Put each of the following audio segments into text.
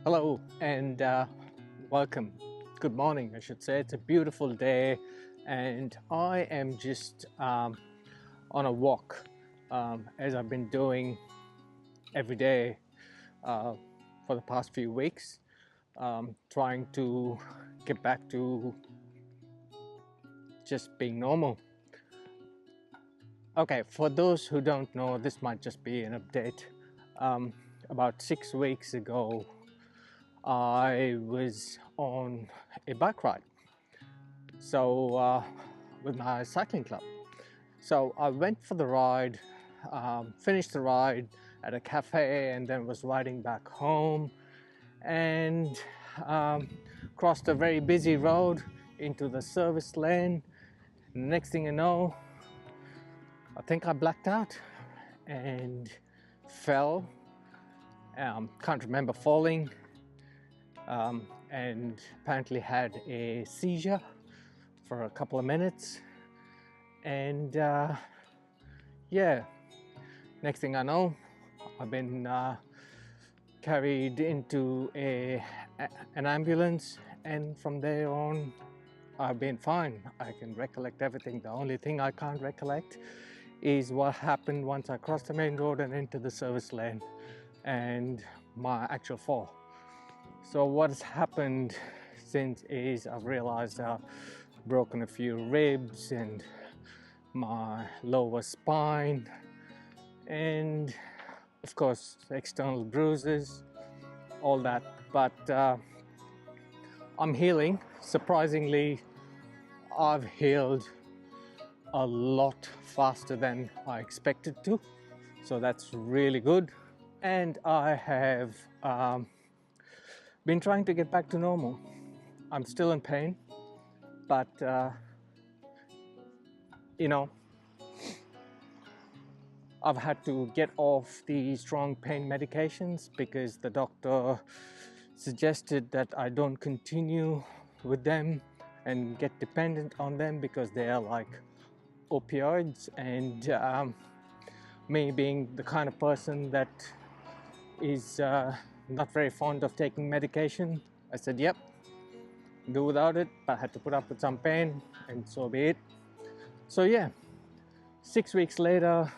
Hello and welcome. Good morning, I should say. It's a beautiful day, and I am just on a walk as I've been doing every day for the past few weeks, trying to get back to just being normal. Okay, for those who don't know, this might just be an update. About 6 weeks ago, I was on a bike ride, with my cycling club. So I went for the ride, finished the ride at a cafe, and then was riding back home and crossed a very busy road into the service lane. And next thing you know, I think I blacked out and fell. Can't remember falling, and apparently had a seizure for a couple of minutes. And next thing I know, I've been carried into an ambulance, and from there on, I've been fine. I can recollect everything. The only thing I can't recollect is what happened once I crossed the main road and into the service lane and my actual fall. So what has happened since is I've realized I've broken a few ribs and my lower spine, and of course external bruises, all that. But I'm healing. Surprisingly, I've healed a lot faster than I expected to, so that's really good. And I have been trying to get back to normal. I'm still in pain, but I've had to get off the strong pain medications because the doctor suggested that I don't continue with them and get dependent on them because they are like opioids. And me being the kind of person that is not very fond of taking medication, I said, yep, do without it. But I had to put up with some pain, and so be it. So yeah, 6 weeks later,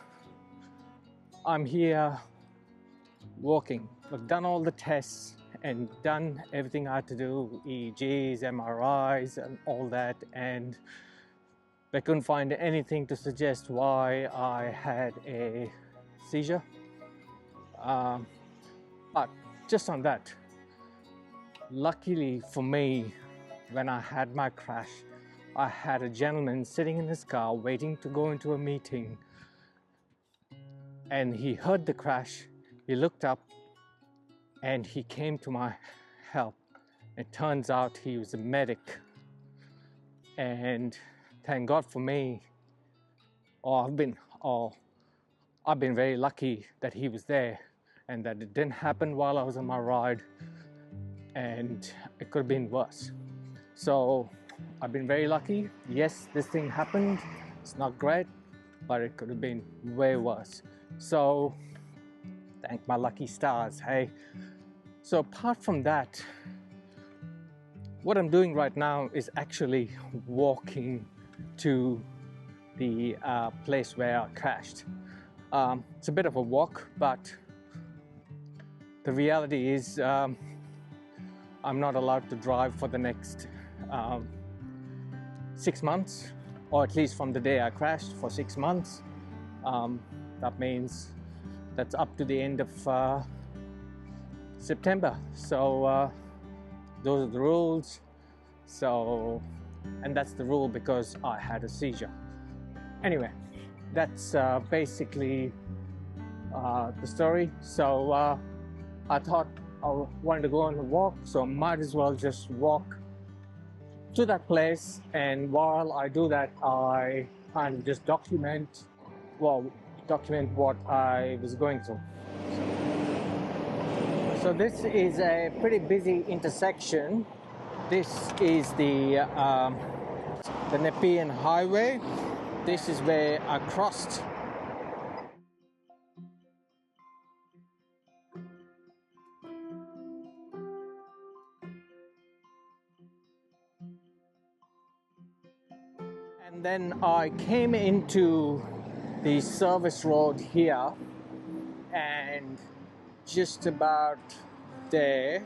I'm here walking. I've done all the tests and done everything I had to do, EEGs, MRIs, and all that, and they couldn't find anything to suggest why I had a seizure. But just on that, luckily for me, when I had my crash, I had a gentleman sitting in his car waiting to go into a meeting, and he heard the crash. He looked up and he came to my help. It turns out he was a medic, and thank God for me. I've been very lucky that he was there and that it didn't happen while I was on my ride, and it could have been worse. So I've been very lucky. Yes, this thing happened. It's not great, but it could have been way worse. So thank my lucky stars, hey. So apart from that, what I'm doing right now is actually walking to the place where I crashed. It's a bit of a walk, but the reality is I'm not allowed to drive for the next 6 months, or at least from the day I crashed, for 6 months. That means that's up to the end of September. So those are the rules. So, and that's the rule because I had a seizure. Anyway, that's basically the story. So I thought I wanted to go on a walk, so might as well just walk to that place. And while I do that, I kind of just document what I was going through. So this is a pretty busy intersection. This is the Nepean Highway. This is where I crossed. Then I came into the service road here, and just about there.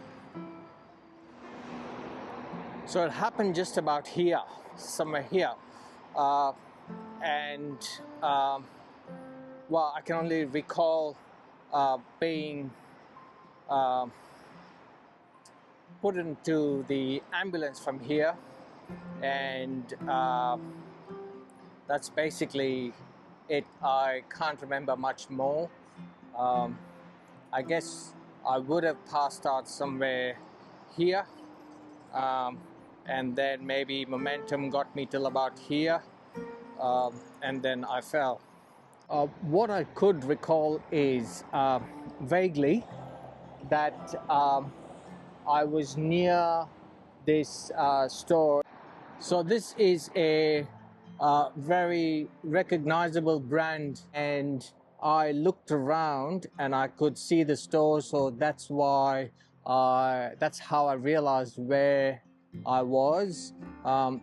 So it happened just about here, somewhere here. And well, I can only recall being put into the ambulance from here, and that's basically it. I can't remember much more. I guess I would have passed out somewhere here, and then maybe momentum got me till about here, and then I fell. What I could recall is vaguely that I was near this store. So this is a very recognizable brand, and I looked around and I could see the store, so that's how I realized where I was.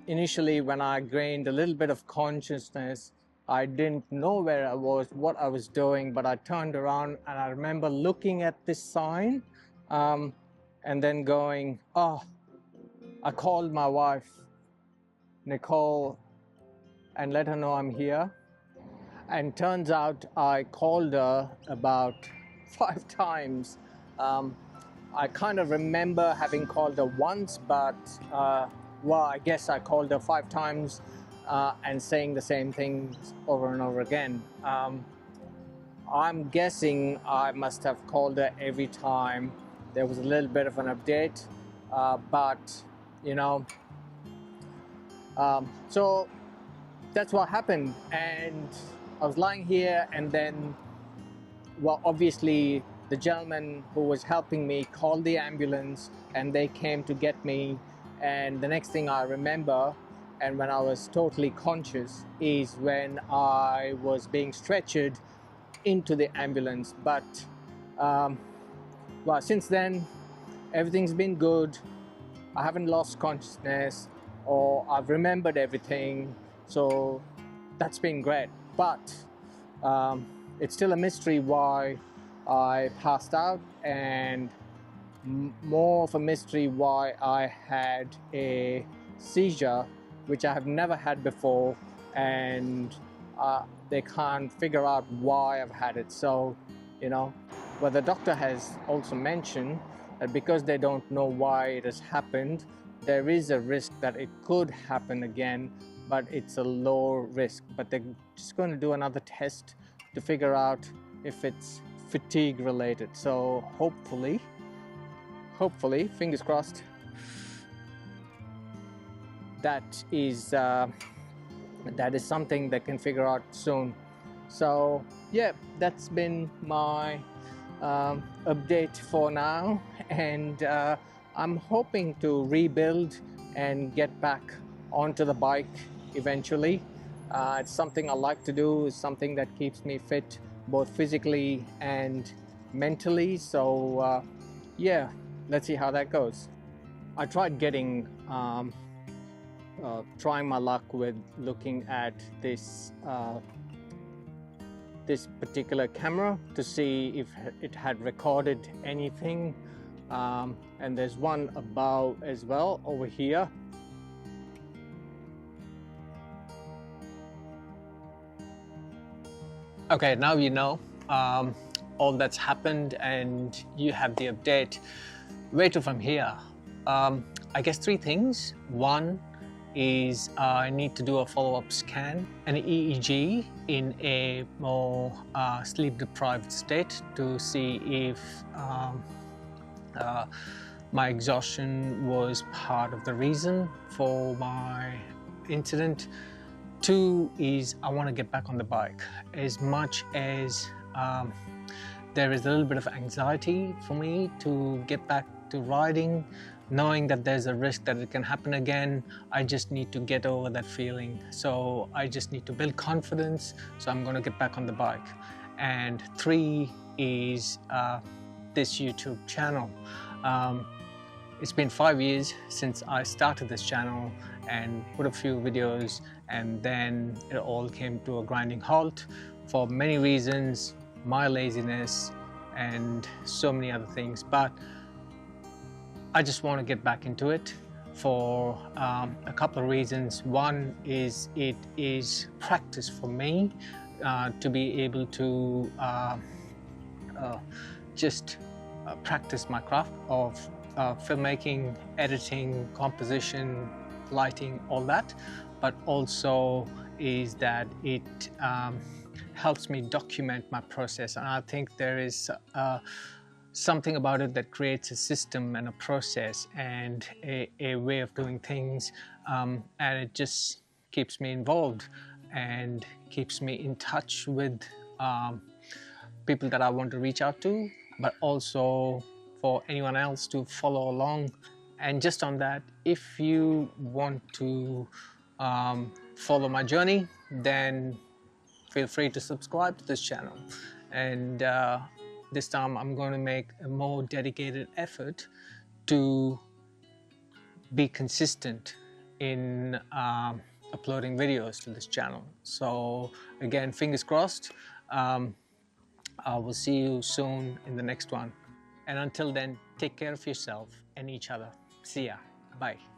Initially, when I gained a little bit of consciousness, I didn't know where I was, what I was doing, but I turned around and I remember looking at this sign, and then going, oh, I called my wife, Nicole, and let her know I'm here. And turns out I called her about 5 times. I kind of remember having called her once, but well, I guess I called her 5 times and saying the same things over and over again. I'm guessing I must have called her every time there was a little bit of an update, but you know, so that's what happened. And I was lying here, and then, well, obviously the gentleman who was helping me called the ambulance, and they came to get me. And the next thing I remember, and when I was totally conscious, is when I was being stretchered into the ambulance. But well, since then everything's been good. I haven't lost consciousness, or I've remembered everything, so that's been great. But it's still a mystery why I passed out, and more of a mystery why I had a seizure, which I have never had before, and they can't figure out why I've had it. So, you know, but the doctor has also mentioned that because they don't know why it has happened, there is a risk that it could happen again, but it's a low risk. But they're just going to do another test to figure out if it's fatigue related. So hopefully, fingers crossed, that is something they can figure out soon. So yeah, that's been my update for now, and I'm hoping to rebuild and get back onto the bike eventually. It's something I like to do. It's something that keeps me fit both physically and mentally. So yeah, let's see how that goes. I tried trying my luck with looking at this particular camera to see if it had recorded anything, and there's one above as well over here. Okay, now you know all that's happened and you have the update. Where to from here? I guess 3 things. One is I need to do a follow-up scan, an EEG in a more sleep-deprived state to see if my exhaustion was part of the reason for my incident. 2 is I want to get back on the bike. As much as there is a little bit of anxiety for me to get back to riding, knowing that there's a risk that it can happen again, I just need to get over that feeling. So I just need to build confidence, so I'm going to get back on the bike. And 3 is this YouTube channel. It's been 5 years since I started this channel and put a few videos, and then it all came to a grinding halt for many reasons, my laziness and so many other things. But I just want to get back into it for a couple of reasons. One is it is practice for me to be able to just practice my craft of filmmaking, editing, composition, lighting, all that. But also is that it helps me document my process, and I think there is something about it that creates a system and a process and a way of doing things, and it just keeps me involved and keeps me in touch with people that I want to reach out to, but also for anyone else to follow along. And just on that, if you want to follow my journey, then feel free to subscribe to this channel. And this time I'm going to make a more dedicated effort to be consistent in uploading videos to this channel. So again, fingers crossed. I will see you soon in the next one. And until then, take care of yourself and each other. See ya. Bye.